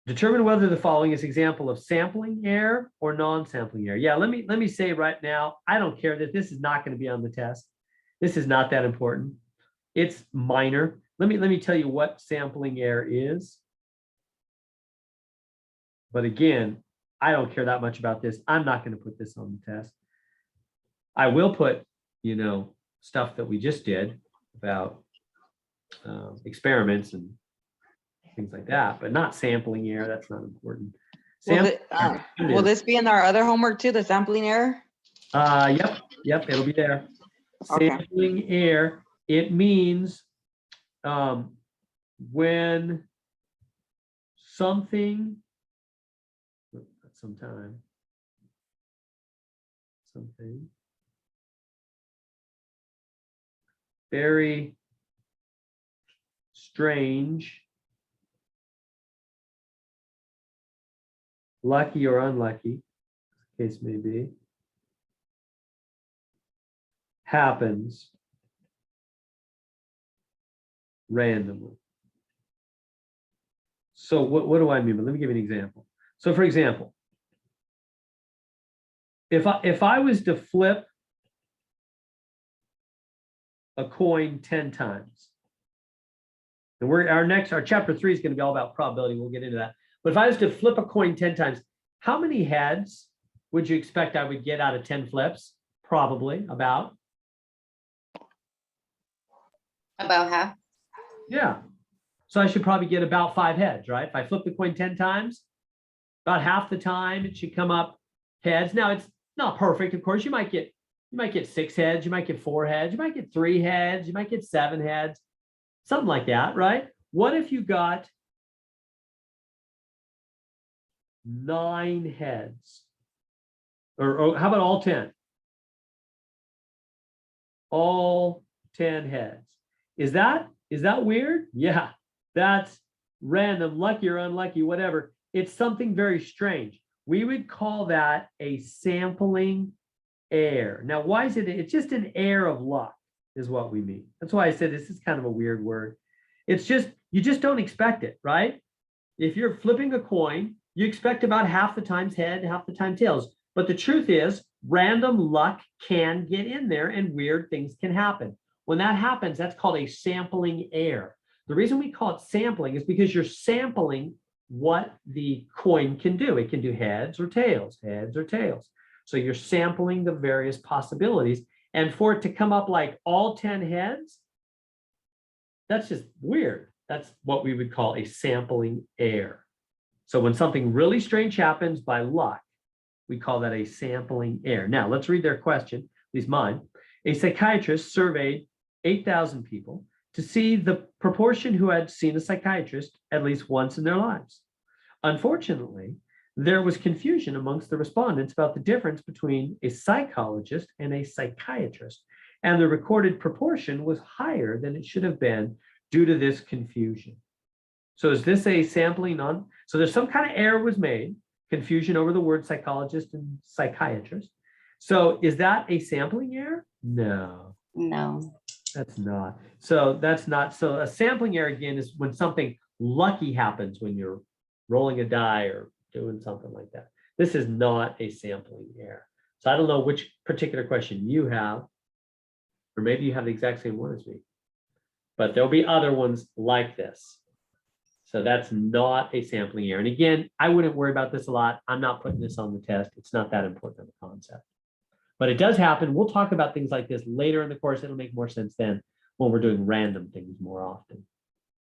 Determine whether the following is example of sampling error or non-sampling error. Yeah, let me say right now, I don't care that this is not going to be on the test. This is not that important. It's minor. Let me tell you what sampling error is. But again, I don't care that much about this. I'm not going to put this on the test. I will put, stuff that we just did about experiments and things like that, but not sampling error. That's not important. Will this be in our other homework too, the sampling error? Yep, it'll be there. Okay. Sampling error, it means when something very strange, lucky or unlucky, case may be, happens randomly. So what do I mean? But let me give you an example. So for example, if I was to flip a coin 10 times, and our chapter 3 is going to be all about probability. We'll get into that. But if I was to flip a coin 10 times, how many heads would you expect I would get out of 10 flips? Probably about half. Yeah. So I should probably get about 5 heads, right? If I flip the coin 10 times, about half the time it should come up heads. Now it's not perfect, of course. You might get 6 heads, you might get 4 heads, you might get 3 heads, you might get 7 heads, something like that, right? What if you got 9 heads? Or how about all 10? All 10 heads. Is that weird? Yeah, that's random, lucky or unlucky, whatever. It's something very strange. We would call that a sampling error. Now, why is it? It's just an error of luck is what we mean. That's why I said this is kind of a weird word. It's just, you just don't expect it, right? If you're flipping a coin, you expect about half the times head, half the time tails. But the truth is, random luck can get in there and weird things can happen. When that happens, that's called a sampling error. The reason we call it sampling is because you're sampling what the coin can do. It can do heads or tails, heads or tails. So you're sampling the various possibilities. And for it to come up like all 10 heads, that's just weird. That's what we would call a sampling error. So when something really strange happens by luck, we call that a sampling error. Now, let's read their question, at least mine. A psychiatrist surveyed 8,000 people to see the proportion who had seen a psychiatrist at least once in their lives. Unfortunately, there was confusion amongst the respondents about the difference between a psychologist and a psychiatrist, and the recorded proportion was higher than it should have been due to this confusion. So is this a sampling on? So there's some kind of error was made, confusion over the word psychologist and psychiatrist. So is that a sampling error? No. No. That's not. So that's not. So a sampling error, again, is when something lucky happens when you're rolling a die or doing something like that. This is not a sampling error. So I don't know which particular question you have, or maybe you have the exact same one as me, but there'll be other ones like this. So that's not a sampling error. And again, I wouldn't worry about this a lot. I'm not putting this on the test. It's not that important of a concept. But it does happen. We'll talk about things like this later in the course. It'll make more sense then when we're doing random things more often.